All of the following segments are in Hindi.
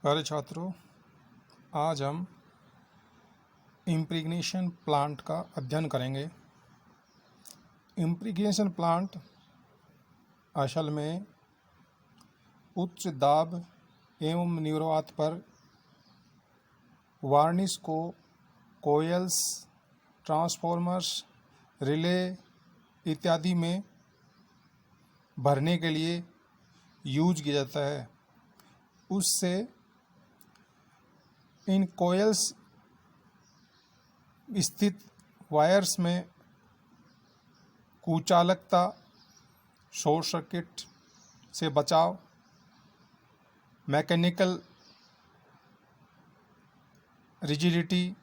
प्यारे छात्रों, आज हम इम्प्रीगनेशन प्लांट का अध्ययन करेंगे। इम्प्रीगनेशन प्लांट असल में उच्च दाब एवं निर्वात पर वार्निश को कोयल्स, ट्रांसफॉर्मर्स, रिले इत्यादि में भरने के लिए यूज किया जाता है। उससे इन कोयल्स स्थित वायर्स में कुचालकता, शॉर्ट सर्किट से बचाव, मैकेनिकल रिजिडिटी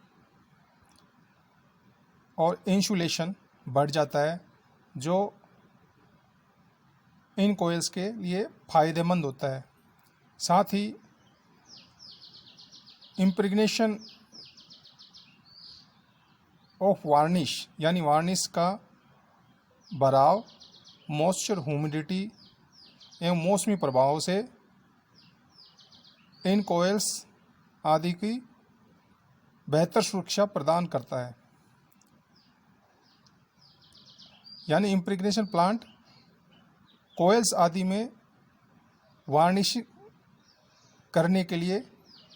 और इंसुलेशन बढ़ जाता है, जो इन कोयल्स के लिए फ़ायदेमंद होता है। साथ ही इम्प्रेग्नेशन ऑफ वार्निश यानी वार्निश का भराव मॉइस्चर, ह्यूमिडिटी एवं मौसमी प्रभावों से इन कोयल्स आदि की बेहतर सुरक्षा प्रदान करता है। यानी इम्प्रेग्नेशन प्लांट कोयल्स आदि में वार्निश करने के लिए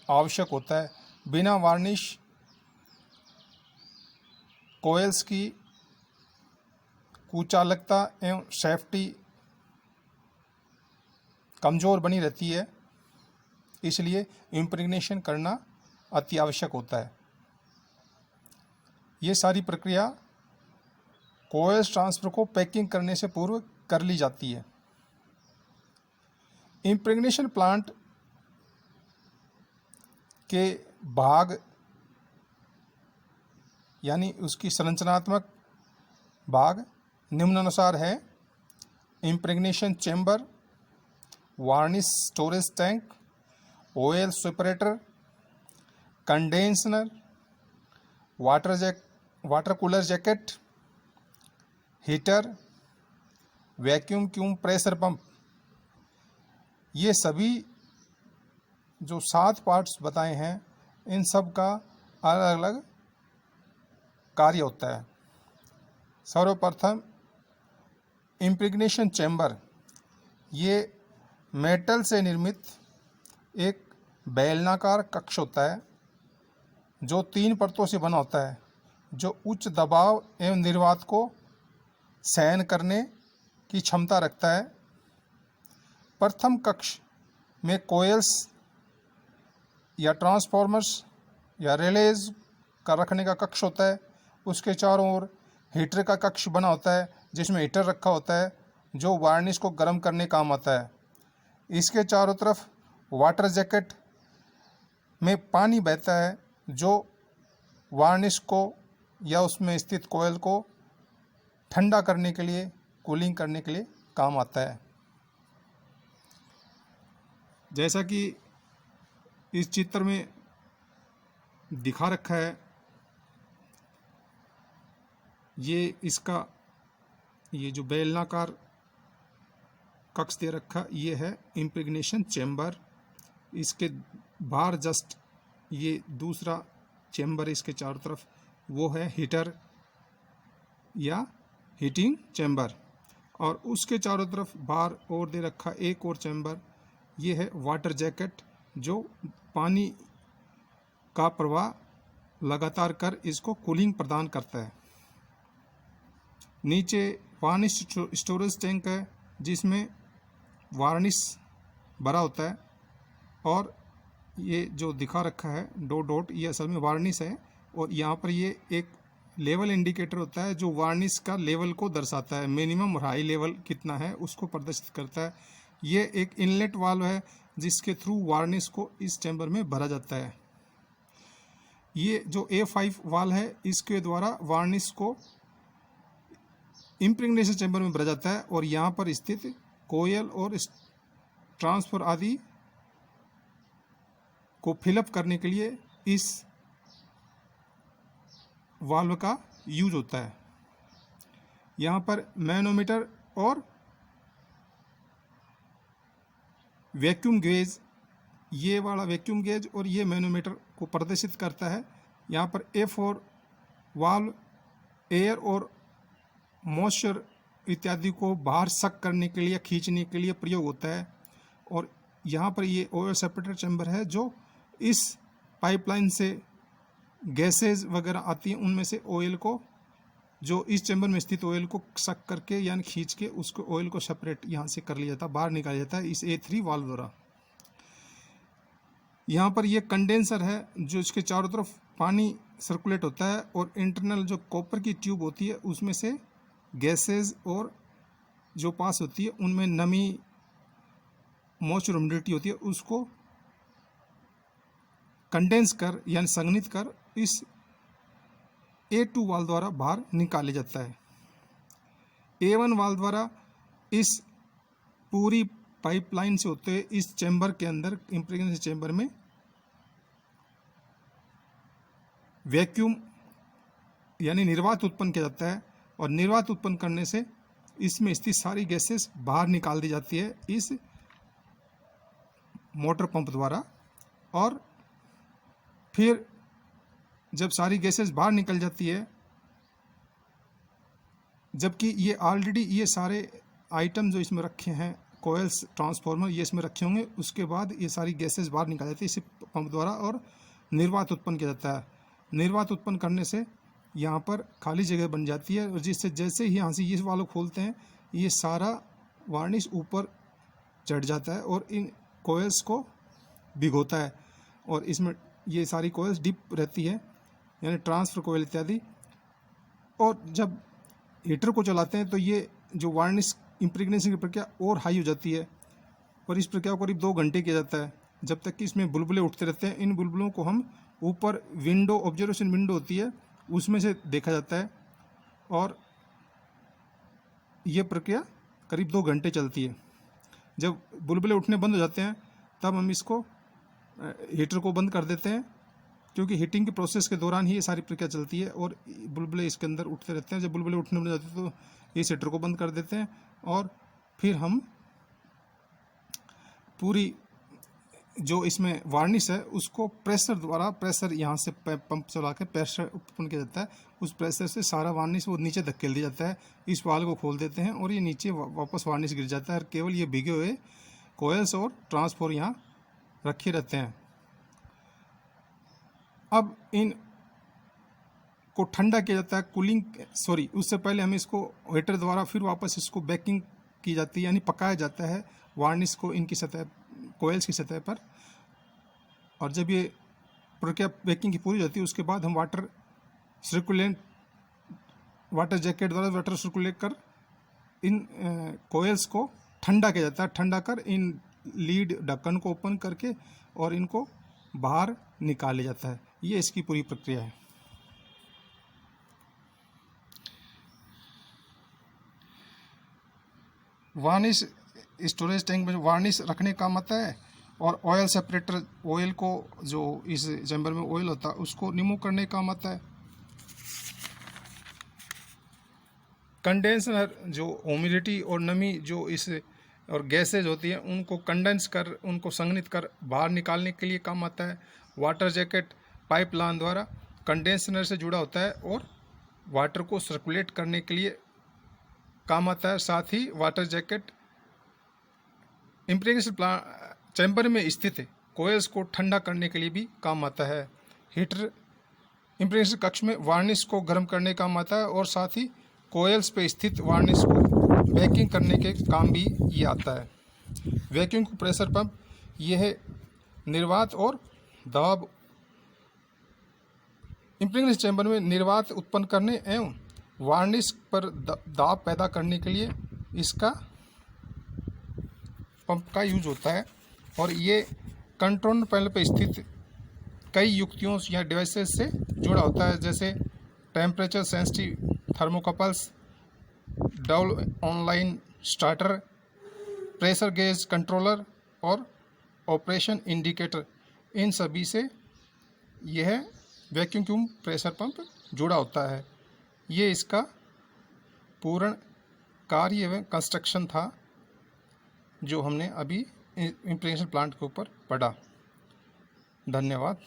आवश्यक होता है। बिना वार्निश कोयल्स की कुचालकता एवं सेफ्टी कमज़ोर बनी रहती है, इसलिए इम्प्रेग्नेशन करना अति आवश्यक होता है। ये सारी प्रक्रिया कोयल्स ट्रांसफ़र को पैकिंग करने से पूर्व कर ली जाती है। इम्प्रेग्नेशन प्लांट के भाग यानी उसकी संरचनात्मक भाग निम्नानुसार है: impregnation chamber, varnish storage tank, oil separator, condenser, water cooler jacket, heater, vacuum tube pressure pump. ये सभी जो 7 पार्ट्स बताए हैं, इन सब का अलग अलग कार्य होता है। सर्वप्रथम इम्प्रेग्नेशन चैम्बर, ये मेटल से निर्मित एक बेलनाकार कक्ष होता है जो 3 परतों से बना होता है, जो उच्च दबाव एवं निर्वात को सहन करने की क्षमता रखता है। प्रथम कक्ष में कोयल्स या ट्रांसफॉर्मर्स या रिलेज का रखने का कक्ष होता है। उसके चारों ओर हीटर का कक्ष बना होता है, जिसमें हीटर रखा होता है जो वार्निश को गर्म करने काम आता है। इसके चारों तरफ वाटर जैकेट में पानी बहता है, जो वार्निश को या उसमें स्थित कोयल को ठंडा करने के लिए, कूलिंग करने के लिए काम आता है। जैसा कि इस चित्र में दिखा रखा है, ये जो बेलनाकार कक्ष दे रखा, ये है इम्प्रेग्नेशन चैम्बर। इसके बाहर जस्ट ये दूसरा चैम्बर, इसके चारों तरफ, वो है हीटर या हीटिंग चैम्बर। और उसके चारों तरफ बाहर और दे रखा एक और चैम्बर, ये है वाटर जैकेट, जो पानी का प्रवाह लगातार कर इसको कूलिंग प्रदान करता है। नीचे वार्निश स्टोरेज टैंक है, जिसमें वार्निश भरा होता है। और ये जो दिखा रखा है डॉट, ये असल में वार्निश है। और यहाँ पर ये एक लेवल इंडिकेटर होता है, जो वार्निश का लेवल को दर्शाता है। मिनिमम और हाई लेवल कितना है उसको प्रदर्शित करता है। ये एक इनलेट वाल्व है, जिसके थ्रू वार्निश को इस चैम्बर में भरा जाता है। ये जो A5 वाल्व है, इसके द्वारा वार्निश को इम्प्रेग्नेशन चैम्बर में भरा जाता है। और यहाँ पर स्थित कोयल और ट्रांसफर आदि को फिलअप करने के लिए इस वाल्व का यूज होता है। यहाँ पर मैनोमीटर और वैक्यूम गेज ये वाला वैक्यूम गेज और ये मैनोमीटर को प्रदर्शित करता है। यहाँ पर F4 वाल्व एयर और मॉइस्चर इत्यादि को बाहर सक करने के लिए, खींचने के लिए प्रयोग होता है। और यहाँ पर ये ऑयल सेपरेटर चैम्बर है, जो इस पाइपलाइन से गैसेज वगैरह आती हैं, उनमें से ऑयल को, जो इस चैम्बर में स्थित ऑयल को सक करके यानी खींच के उसको ऑयल को सेपरेट यहाँ से कर लिया जाता है, बाहर निकाला जाता है इस A3 वाल्व द्वारा। यहाँ पर ये कंडेंसर है, जो इसके चारों तरफ पानी सर्कुलेट होता है और इंटरनल जो कॉपर की ट्यूब होती है उसमें से गैसेज और जो पास होती है उनमें नमी, मॉइस्चर, ह्यूमिडिटी होती है, उसको कंडेंस कर यानी संघनित कर इस A2 वाल्व द्वारा बाहर निकाला जाता है। A1 वाल्व द्वारा इस पूरी पाइपलाइन से होते हुए इस चैम्बर के अंदर, इम्प्रेगनेशन चैम्बर में वैक्यूम यानी निर्वात उत्पन्न किया जाता है और निर्वात उत्पन्न करने से इसमें स्थित सारी गैसेस बाहर निकाल दी जाती है इस मोटर पंप द्वारा। और फिर जब सारी गैसेस बाहर निकल जाती है, जबकि ये ऑलरेडी ये सारे आइटम जो इसमें रखे हैं, कोयल्स, ट्रांसफार्मर, ये इसमें रखे होंगे, उसके बाद ये सारी गैसेस बाहर निकाल जाती है इसी पंप द्वारा और निर्वात उत्पन्न किया जाता है। निर्वात उत्पन्न करने से यहाँ पर खाली जगह बन जाती है और जिससे जैसे ही यहाँ से ये वाल्व खोलते हैं, ये सारा वार्निश ऊपर चढ़ जाता है और इन कोयल्स को भिगोता है और इसमें ये सारी कोयल्स डिप रहती है यानी ट्रांसफर कोयल इत्यादि। और जब हीटर को चलाते हैं तो ये जो वार्निश इम्प्रेगनेशन की प्रक्रिया और हाई हो जाती है और इस प्रक्रिया को करीब 2 घंटे किया जाता है, जब तक कि इसमें बुलबुले उठते रहते हैं। इन बुलबुलों को हम ऊपर विंडो, ऑब्जर्वेशन विंडो होती है, उसमें से देखा जाता है और ये प्रक्रिया करीब 2 घंटे चलती है। जब बुलबुले उठने बंद हो जाते हैं तब हम इसको हीटर को बंद कर देते हैं, क्योंकि हीटिंग के प्रोसेस के दौरान ही ये सारी प्रक्रिया चलती है और बुलबुले इसके अंदर उठते रहते हैं। जब बुलबुले उठने बंद हो जाते हैं तो इस हीटर को बंद कर देते हैं और फिर हम पूरी जो इसमें वार्निश है उसको प्रेशर द्वारा, प्रेशर यहाँ से पंप चला के प्रेशर उत्पन्न किया जाता है, उस प्रेशर से सारा वार्निश वो नीचे धकेल दिया जाता है। इस वाल्व को खोल देते हैं और ये नीचे वापस वार्निश गिर जाता है और केवल ये भीगे हुए कोयल्स और ट्रांसफॉर्मर यहाँ रखे रहते हैं। अब इन को ठंडा किया जाता है, कूलिंग, उससे पहले हम इसको हीटर द्वारा फिर वापस इसको बेकिंग की जाती है यानी पकाया जाता है वार्निश को इनकी सतह, कोयल्स की सतह पर। और जब ये प्रक्रिया बेकिंग की पूरी हो जाती है उसके बाद हम वाटर जैकेट द्वारा वाटर सर्कुलेट कर इन कोयल्स को ठंडा किया जाता है। ठंडा कर इन लीड ढक्कन को ओपन करके और इनको बाहर निकाला जाता है। ये इसकी पूरी प्रक्रिया है। वार्निश स्टोरेज टैंक में वार्निश रखने का मत है और ऑयल सेपरेटर, ऑयल को जो इस चैम्बर में ऑयल होता है उसको रिमूव करने का मत है। कंडेंसर जो ह्यूमिडिटी और नमी जो इस और गैसेज होती है उनको कंडेंस कर, उनको संघनित कर बाहर निकालने के लिए काम आता है। वाटर जैकेट पाइपलाइन द्वारा कंडेंसर से जुड़ा होता है और वाटर को सर्कुलेट करने के लिए काम आता है। साथ ही वाटर जैकेट इम्प्रेगनेशन चैम्बर में स्थित कोयल्स को ठंडा करने के लिए भी काम आता है। हीटर इम्प्रेगनेशन कक्ष में वार्निश को गर्म करने का काम आता है और साथ ही कोयल्स पे स्थित वार्निश को बेकिंग करने के काम भी ये आता है। वैक्यूम प्रेशर पंप यह है निर्वात और दबाव इम्प्रेगनेशन चैम्बर में निर्वात उत्पन्न करने एवं वार्निश पर दबाव पैदा करने के लिए इसका पंप का यूज होता है। और ये कंट्रोल पैनल पर स्थित कई युक्तियों या डिवाइसेस से जुड़ा होता है, जैसे temperature sensitive thermocouples, double online starter, pressure gauge controller और ऑपरेशन इंडिकेटर। इन सभी से यह वैक्यूम प्रेशर पंप जुड़ा होता है। ये इसका पूर्ण कार्य एवं कंस्ट्रक्शन था जो हमने अभी इम्प्रेगनेशन प्लांट के ऊपर पढ़ा। धन्यवाद।